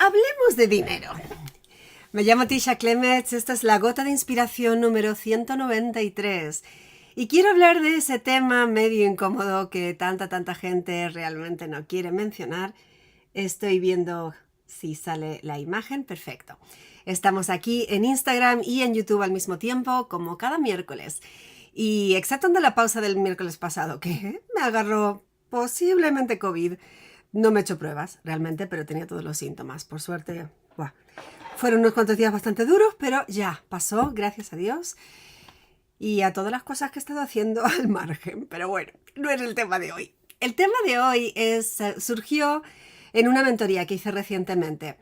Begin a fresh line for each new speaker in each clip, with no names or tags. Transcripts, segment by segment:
Hablemos de dinero. Me llamo Tisha Clemets, esta es la gota de inspiración número 193 y quiero hablar de ese tema medio incómodo que tanta gente realmente no quiere mencionar. Estoy viendo si sale la imagen, perfecto. Estamos aquí en Instagram y en YouTube al mismo tiempo, como cada miércoles. Y exceptuando la pausa del miércoles pasado, que me agarró posiblemente COVID. No me he hecho pruebas, realmente, pero tenía todos los síntomas. Por suerte, buah. Fueron unos cuantos días bastante duros, pero ya pasó, gracias a Dios. Y a todas las cosas que he estado haciendo al margen. Pero bueno, no es el tema de hoy. El tema de hoy surgió en una mentoría que hice recientemente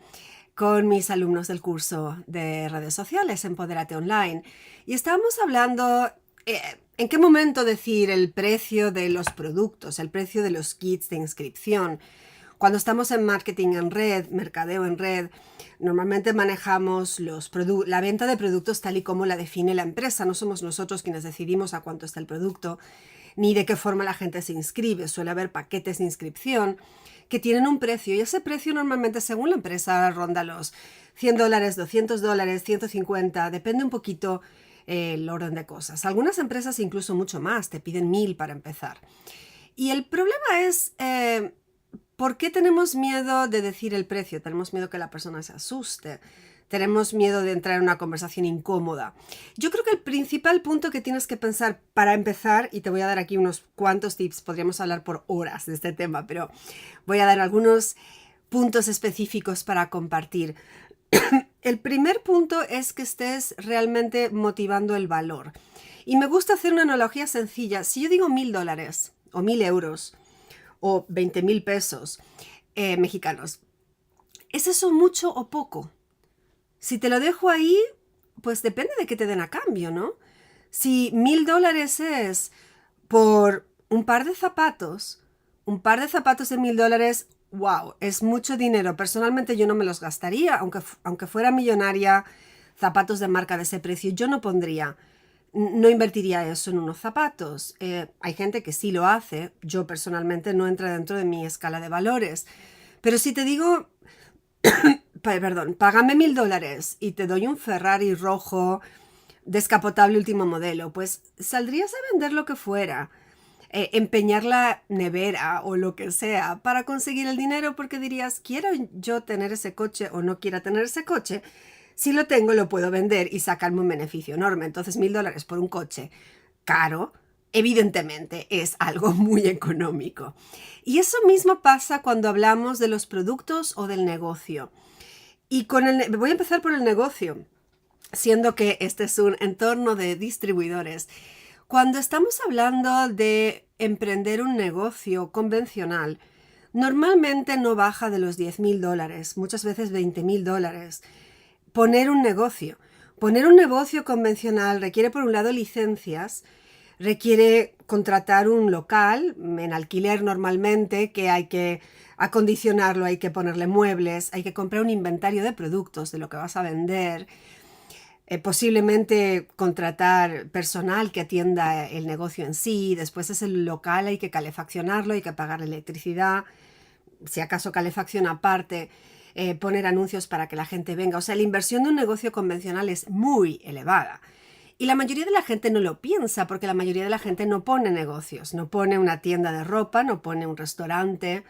con mis alumnos del curso de redes sociales, Empodérate Online. Y estábamos hablando en qué momento decir el precio de los productos, el precio de los kits de inscripción. Cuando estamos en marketing en red, mercadeo en red, normalmente manejamos la venta de productos tal y como la define la empresa. No somos nosotros quienes decidimos a cuánto está el producto, ni de qué forma la gente se inscribe. Suele haber paquetes de inscripción que tienen un precio y ese precio normalmente según la empresa ronda los $100, $200, 150, depende un poquito el orden de cosas. Algunas empresas incluso mucho más, te piden 1000 para empezar. Y el problema es, ¿por qué tenemos miedo de decir el precio? Tenemos miedo que la persona se asuste. Tenemos miedo de entrar en una conversación incómoda. Yo creo que el principal punto que tienes que pensar para empezar, y te voy a dar aquí unos cuantos tips, podríamos hablar por horas de este tema, pero voy a dar algunos puntos específicos para compartir. El primer punto es que estés realmente motivando el valor. Y me gusta hacer una analogía sencilla. Si yo digo $1000 o 1000 euros o 20,000 pesos mexicanos, ¿es eso mucho o poco? Si te lo dejo ahí, pues depende de qué te den a cambio, ¿no? Si $1000 es por un par de zapatos de $1000, wow, es mucho dinero. Personalmente yo no me los gastaría, aunque fuera millonaria, zapatos de marca de ese precio, yo no invertiría eso en unos zapatos. Hay gente que sí lo hace, yo personalmente no entra dentro de mi escala de valores. Pero si te digo, págame $1000 y te doy un Ferrari rojo descapotable último modelo, pues saldrías a vender lo que fuera, empeñar la nevera o lo que sea para conseguir el dinero porque dirías, quiero yo tener ese coche o no quiera tener ese coche, si lo tengo lo puedo vender y sacarme un beneficio enorme. Entonces $1000 por un coche caro, evidentemente es algo muy económico. Y eso mismo pasa cuando hablamos de los productos o del negocio. Y voy a empezar por el negocio, siendo que este es un entorno de distribuidores. Cuando estamos hablando de emprender un negocio convencional, normalmente no baja de los $10,000, muchas veces $20,000. Poner un negocio convencional requiere por un lado licencias, requiere contratar un local en alquiler normalmente, que hay que acondicionarlo, hay que ponerle muebles, hay que comprar un inventario de productos de lo que vas a vender, posiblemente contratar personal que atienda el negocio en sí, después es el local, hay que calefaccionarlo, hay que pagar electricidad, si acaso calefacción aparte, poner anuncios para que la gente venga. O sea, la inversión de un negocio convencional es muy elevada. Y la mayoría de la gente no lo piensa porque la mayoría de la gente no pone negocios, no pone una tienda de ropa, no pone un restaurante,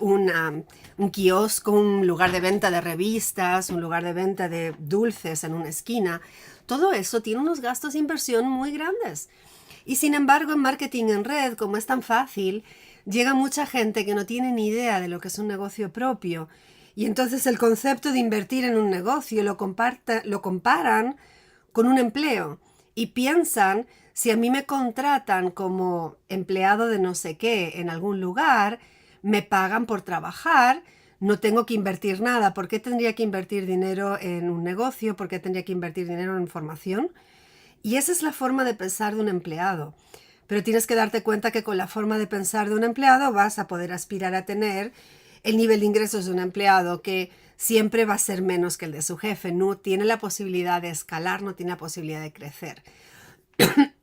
un kiosco, un lugar de venta de revistas, un lugar de venta de dulces en una esquina. Todo eso tiene unos gastos de inversión muy grandes. Y sin embargo, en marketing en red, como es tan fácil, llega mucha gente que no tiene ni idea de lo que es un negocio propio. Y entonces el concepto de invertir en un negocio lo comparan con un empleo y piensan, si a mí me contratan como empleado de no sé qué en algún lugar, me pagan por trabajar, no tengo que invertir nada. ¿Por qué tendría que invertir dinero en un negocio? ¿Por qué tendría que invertir dinero en formación? Y esa es la forma de pensar de un empleado. Pero tienes que darte cuenta que con la forma de pensar de un empleado vas a poder aspirar a tener el nivel de ingresos de un empleado que siempre va a ser menos que el de su jefe. No tiene la posibilidad de escalar, no tiene la posibilidad de crecer.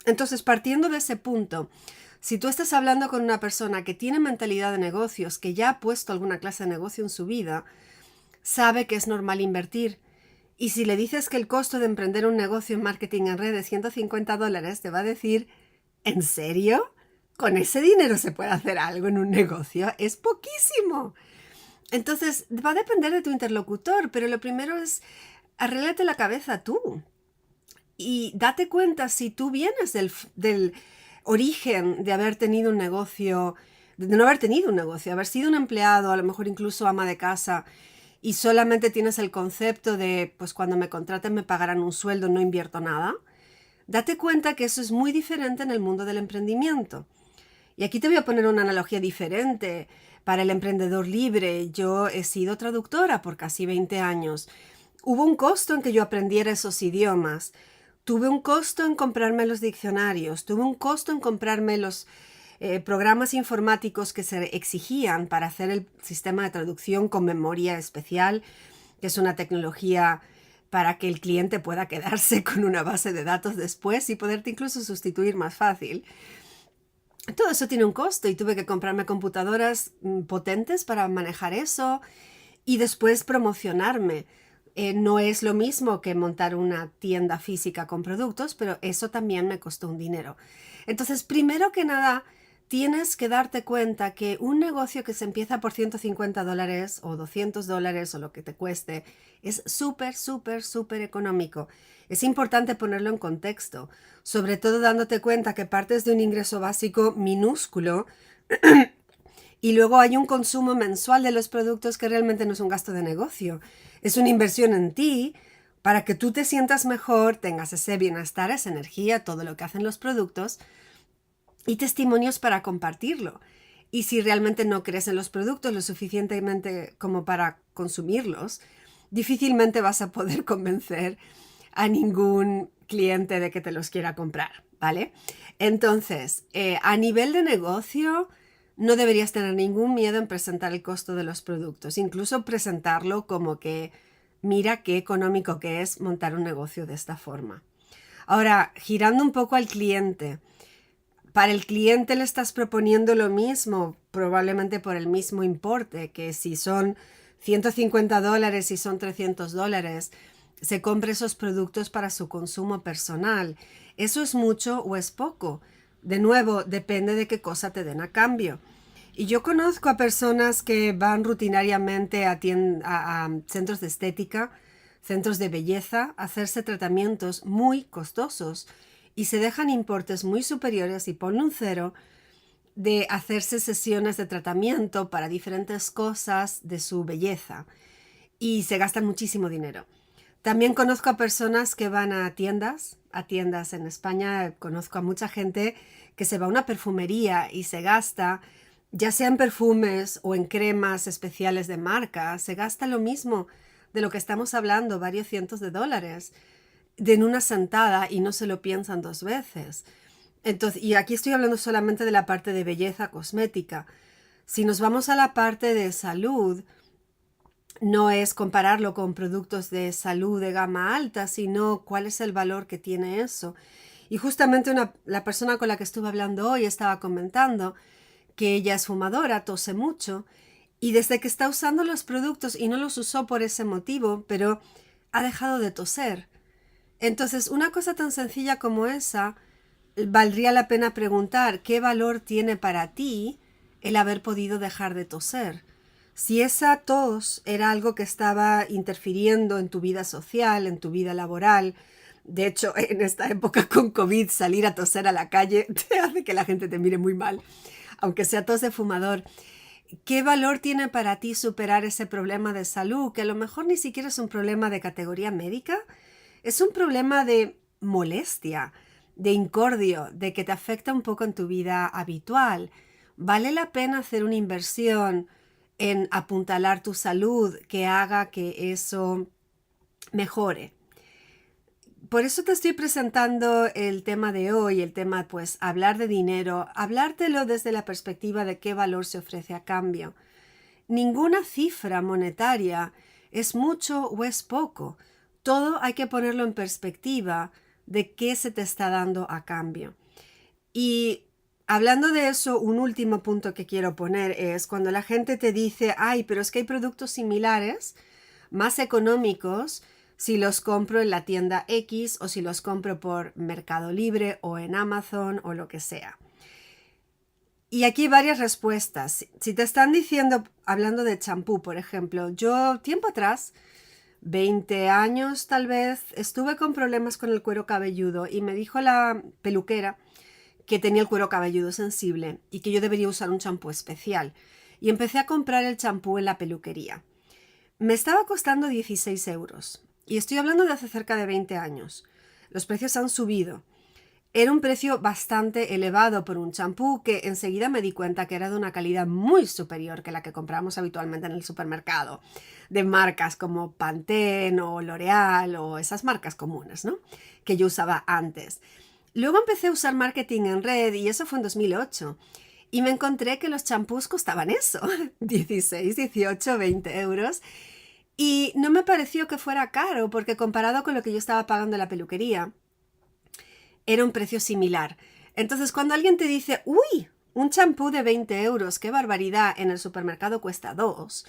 Entonces, partiendo de ese punto, si tú estás hablando con una persona que tiene mentalidad de negocios, que ya ha puesto alguna clase de negocio en su vida, sabe que es normal invertir. Y si le dices que el costo de emprender un negocio en marketing en red es $150, te va a decir, ¿en serio? ¿Con ese dinero se puede hacer algo en un negocio? Es poquísimo. Entonces, va a depender de tu interlocutor, pero lo primero es arréglate la cabeza tú y date cuenta si tú vienes del origen de haber tenido un negocio, de no haber tenido un negocio, haber sido un empleado, a lo mejor incluso ama de casa, y solamente tienes el concepto de, pues cuando me contraten me pagarán un sueldo, no invierto nada. Date cuenta que eso es muy diferente en el mundo del emprendimiento. Y aquí te voy a poner una analogía diferente. Para el emprendedor libre, yo he sido traductora por casi 20 años. Hubo un costo en que yo aprendiera esos idiomas. Tuve un costo en comprarme los diccionarios. Tuve un costo en comprarme los programas informáticos que se exigían para hacer el sistema de traducción con memoria especial, que es una tecnología para que el cliente pueda quedarse con una base de datos después y poderte incluso sustituir más fácil. Todo eso tiene un costo y tuve que comprarme computadoras potentes para manejar eso y después promocionarme. No es lo mismo que montar una tienda física con productos, pero eso también me costó un dinero. Entonces, primero que nada, tienes que darte cuenta que un negocio que se empieza por $150 o $200 o lo que te cueste es súper, súper, súper económico. Es importante ponerlo en contexto, sobre todo dándote cuenta que partes de un ingreso básico minúsculo y luego hay un consumo mensual de los productos que realmente no es un gasto de negocio. Es una inversión en ti para que tú te sientas mejor, tengas ese bienestar, esa energía, todo lo que hacen los productos y testimonios para compartirlo. Y si realmente no crees en los productos lo suficientemente como para consumirlos, difícilmente vas a poder convencer a ningún cliente de que te los quiera comprar, ¿vale? Entonces, a nivel de negocio, no deberías tener ningún miedo en presentar el costo de los productos, incluso presentarlo como que mira qué económico que es montar un negocio de esta forma. Ahora, girando un poco al cliente, para el cliente le estás proponiendo lo mismo, probablemente por el mismo importe, que si son $150 y son $300, se compre esos productos para su consumo personal. ¿Eso es mucho o es poco? De nuevo, depende de qué cosa te den a cambio. Y yo conozco a personas que van rutinariamente a centros de estética, centros de belleza, a hacerse tratamientos muy costosos y se dejan importes muy superiores y ponle un cero de hacerse sesiones de tratamiento para diferentes cosas de su belleza y se gastan muchísimo dinero. También conozco a personas que van a tiendas en España, conozco a mucha gente que se va a una perfumería y se gasta, ya sea en perfumes o en cremas especiales de marca, se gasta lo mismo de lo que estamos hablando, varios cientos de dólares, en una sentada y no se lo piensan dos veces. Entonces, y aquí estoy hablando solamente de la parte de belleza cosmética. Si nos vamos a la parte de salud, no es compararlo con productos de salud de gama alta, sino cuál es el valor que tiene eso. Y justamente la persona con la que estuve hablando hoy estaba comentando que ella es fumadora, tose mucho, y desde que está usando los productos, y no los usó por ese motivo, pero ha dejado de toser. Entonces, una cosa tan sencilla como esa, valdría la pena preguntar qué valor tiene para ti el haber podido dejar de toser. Si esa tos era algo que estaba interfiriendo en tu vida social, en tu vida laboral, de hecho, en esta época con COVID, salir a toser a la calle te hace que la gente te mire muy mal, aunque sea tos de fumador. ¿Qué valor tiene para ti superar ese problema de salud, que a lo mejor ni siquiera es un problema de categoría médica? Es un problema de molestia, de incordio, de que te afecta un poco en tu vida habitual. ¿Vale la pena hacer una inversión en apuntalar tu salud que haga que eso mejore? Por eso te estoy presentando el tema de hoy, el tema pues hablar de dinero, hablártelo desde la perspectiva de qué valor se ofrece a cambio. Ninguna cifra monetaria es mucho o es poco. Todo hay que ponerlo en perspectiva de qué se te está dando a cambio. Y hablando de eso, un último punto que quiero poner es cuando la gente te dice, ay, pero es que hay productos similares, más económicos si los compro en la tienda X o si los compro por Mercado Libre o en Amazon o lo que sea. Y aquí hay varias respuestas. Si te están diciendo, hablando de champú, por ejemplo, yo tiempo atrás, 20 años tal vez, estuve con problemas con el cuero cabelludo y me dijo la peluquera que tenía el cuero cabelludo sensible y que yo debería usar un champú especial. Y empecé a comprar el champú en la peluquería. Me estaba costando 16 euros. Y estoy hablando de hace cerca de 20 años. Los precios han subido. Era un precio bastante elevado por un champú que enseguida me di cuenta que era de una calidad muy superior que la que compramos habitualmente en el supermercado, de marcas como Pantene o L'Oreal o esas marcas comunes, ¿no? Que yo usaba antes. Luego empecé a usar marketing en red y eso fue en 2008. Y me encontré que los champús costaban eso, 16, 18, 20 euros. Y no me pareció que fuera caro porque comparado con lo que yo estaba pagando en la peluquería, era un precio similar. Entonces, cuando alguien te dice, uy, un champú de 20 euros, qué barbaridad, en el supermercado cuesta 2.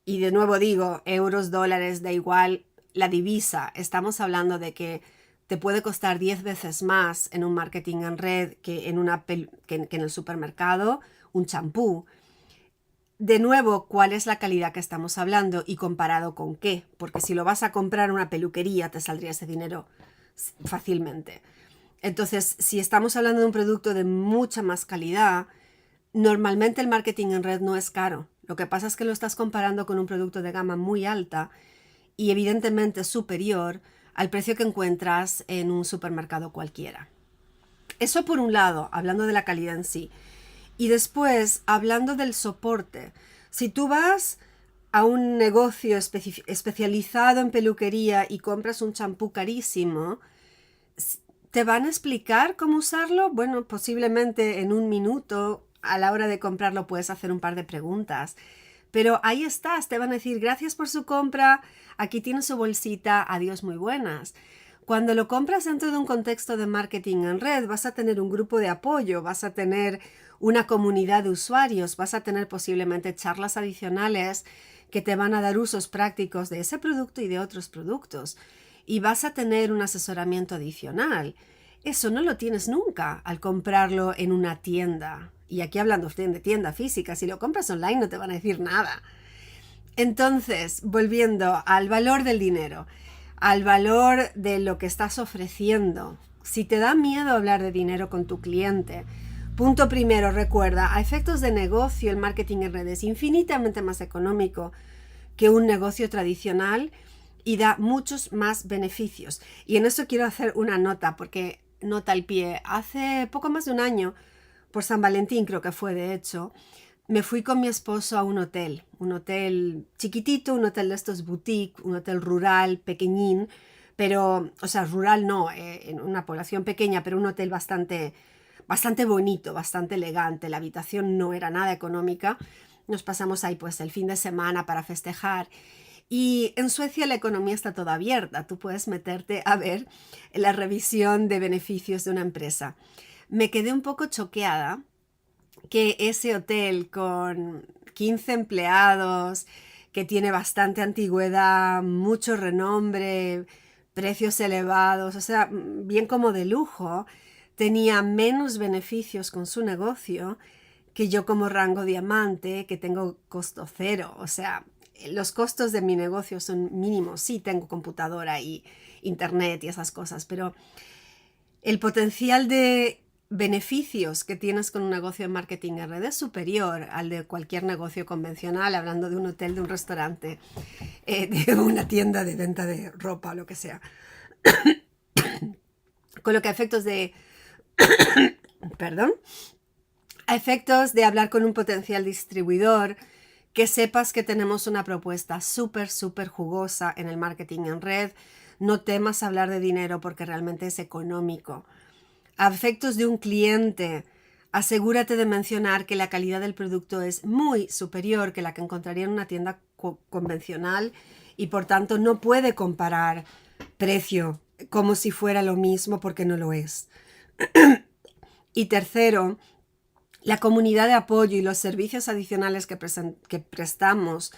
Y de nuevo digo, euros, dólares, da igual, la divisa. Estamos hablando de que te puede costar 10 veces más en un marketing en red que que en el supermercado un champú. De nuevo, ¿cuál es la calidad que estamos hablando y comparado con qué? Porque si lo vas a comprar en una peluquería te saldría ese dinero fácilmente. Entonces, si estamos hablando de un producto de mucha más calidad, normalmente el marketing en red no es caro. Lo que pasa es que lo estás comparando con un producto de gama muy alta y evidentemente superior al precio que encuentras en un supermercado cualquiera. Eso por un lado, hablando de la calidad en sí. Y después, hablando del soporte. Si tú vas a un negocio especializado en peluquería y compras un champú carísimo, ¿te van a explicar cómo usarlo? Bueno, posiblemente en un minuto a la hora de comprarlo puedes hacer un par de preguntas. Pero ahí estás, te van a decir gracias por su compra, aquí tiene su bolsita, adiós muy buenas. Cuando lo compras dentro de un contexto de marketing en red, vas a tener un grupo de apoyo, vas a tener una comunidad de usuarios, vas a tener posiblemente charlas adicionales que te van a dar usos prácticos de ese producto y de otros productos. Y vas a tener un asesoramiento adicional. Eso no lo tienes nunca al comprarlo en una tienda. Y aquí hablando de tienda física, si lo compras online no te van a decir nada. Entonces, volviendo al valor del dinero, al valor de lo que estás ofreciendo. Si te da miedo hablar de dinero con tu cliente, punto primero, recuerda, a efectos de negocio, el marketing en redes es infinitamente más económico que un negocio tradicional y da muchos más beneficios. Y en eso quiero hacer una nota, porque nota al pie. Hace poco más de un año, por San Valentín creo que fue de hecho, me fui con mi esposo a un hotel chiquitito, un hotel de estos boutique, un hotel rural, pequeñín, pero, o sea, rural no, en una población pequeña, pero un hotel bastante bonito, bastante elegante. La habitación no era nada económica. Nos pasamos ahí pues el fin de semana para festejar. Y en Suecia la economía está toda abierta. Tú puedes meterte a ver la revisión de beneficios de una empresa. Me quedé un poco choqueada que ese hotel con 15 empleados, que tiene bastante antigüedad, mucho renombre, precios elevados, o sea, bien como de lujo, tenía menos beneficios con su negocio que yo como rango diamante, que tengo costo cero. O sea, los costos de mi negocio son mínimos. Sí, tengo computadora y internet y esas cosas, pero el potencial de beneficios que tienes con un negocio de marketing en red es superior al de cualquier negocio convencional, hablando de un hotel, de un restaurante, de una tienda de venta de ropa o lo que sea. Con lo que a efectos de... perdón. A efectos de hablar con un potencial distribuidor, que sepas que tenemos una propuesta súper jugosa en el marketing en red. No temas hablar de dinero porque realmente es económico. A efectos de un cliente, asegúrate de mencionar que la calidad del producto es muy superior que la que encontraría en una tienda convencional y por tanto no puede comparar precio como si fuera lo mismo porque no lo es. Y tercero, la comunidad de apoyo y los servicios adicionales que prestamos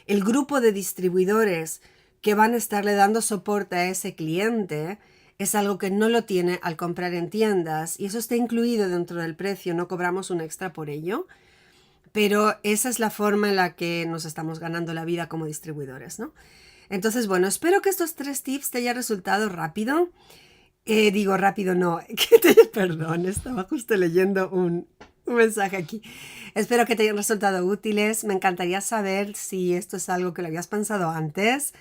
el grupo de distribuidores que van a estarle dando soporte a ese cliente es algo que no lo tiene al comprar en tiendas y eso está incluido dentro del precio, no cobramos un extra por ello, pero esa es la forma en la que nos estamos ganando la vida como distribuidores, ¿no? Entonces, bueno, espero que estos 3 tips te hayan resultado rápido. Digo rápido, no, perdón, estaba justo leyendo un mensaje aquí. Espero que te hayan resultado útiles. Me encantaría saber si esto es algo que lo habías pensado antes,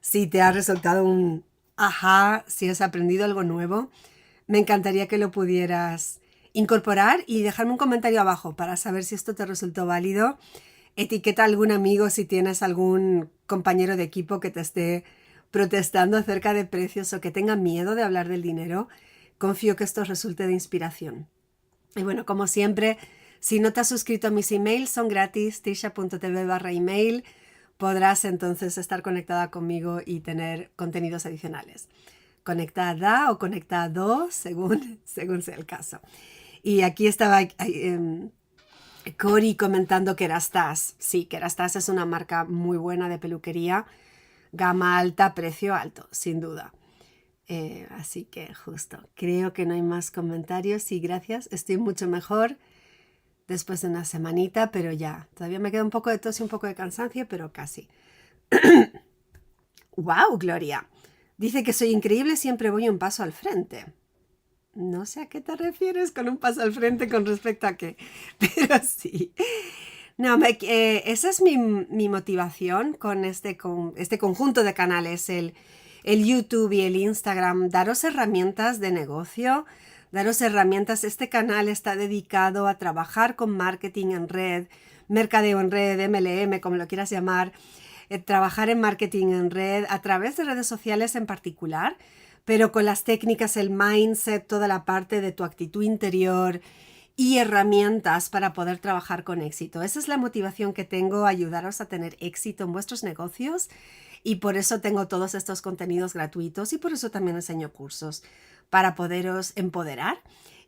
si te ha resultado un ajá, si has aprendido algo nuevo. Me encantaría que lo pudieras incorporar y dejarme un comentario abajo para saber si esto te resultó válido. Etiqueta a algún amigo si tienes algún compañero de equipo que te esté protestando acerca de precios o que tenga miedo de hablar del dinero. Confío que esto resulte de inspiración. Y bueno, como siempre, si no te has suscrito a mis emails, son gratis, tisha.tv/email. Podrás entonces estar conectada conmigo y tener contenidos adicionales. Conectada o conectado, según sea el caso. Y aquí estaba Cori comentando que Kerastase. Sí, Kerastase es una marca muy buena de peluquería. Gama alta, precio alto, sin duda. Así que justo, creo que no hay más comentarios y gracias. Estoy mucho mejor después de una semanita, pero ya. Todavía me queda un poco de tos y un poco de cansancio, pero casi. ¡Wow, Gloria! Dice que soy increíble, siempre voy un paso al frente. No sé a qué te refieres con un paso al frente con respecto a qué, pero sí. No, esa es mi motivación con este conjunto de canales, el YouTube y el Instagram, daros herramientas de negocio, daros herramientas. Este canal está dedicado a trabajar con marketing en red, mercadeo en red, MLM, como lo quieras llamar, trabajar en marketing en red a través de redes sociales en particular, pero con las técnicas, el mindset, toda la parte de tu actitud interior y herramientas para poder trabajar con éxito. Esa es la motivación que tengo, ayudaros a tener éxito en vuestros negocios y por eso tengo todos estos contenidos gratuitos y por eso también enseño cursos para poderos empoderar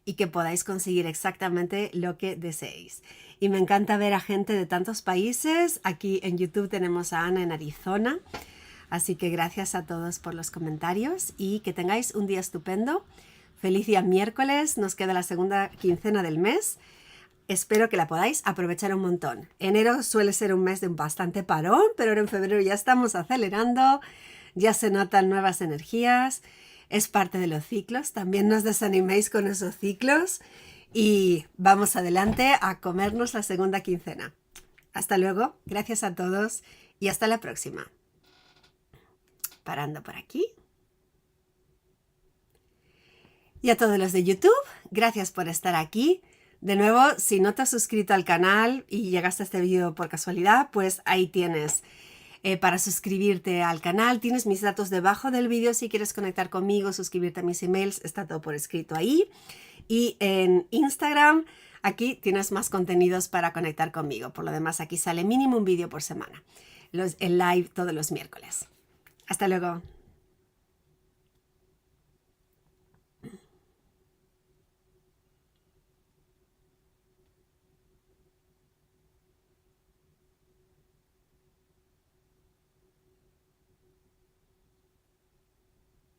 y que podáis conseguir exactamente lo que deseéis. Y me encanta ver a gente de tantos países. Aquí en YouTube tenemos a Ana en Arizona. Así que gracias a todos por los comentarios y que tengáis un día estupendo. Feliz día miércoles, nos queda la segunda quincena del mes. Espero que la podáis aprovechar un montón. Enero suele ser un mes de un bastante parón, pero ahora en febrero ya estamos acelerando, ya se notan nuevas energías, es parte de los ciclos. También no os desaniméis con esos ciclos y vamos adelante a comernos la segunda quincena. Hasta luego, gracias a todos y hasta la próxima. Parando por aquí. Y a todos los de YouTube, gracias por estar aquí. De nuevo, si no te has suscrito al canal y llegaste a este vídeo por casualidad, pues ahí tienes para suscribirte al canal. Tienes mis datos debajo del vídeo si quieres conectar conmigo, suscribirte a mis emails, está todo por escrito ahí. Y en Instagram, aquí tienes más contenidos para conectar conmigo. Por lo demás, aquí sale mínimo un vídeo por semana. El live todos los miércoles. Hasta luego.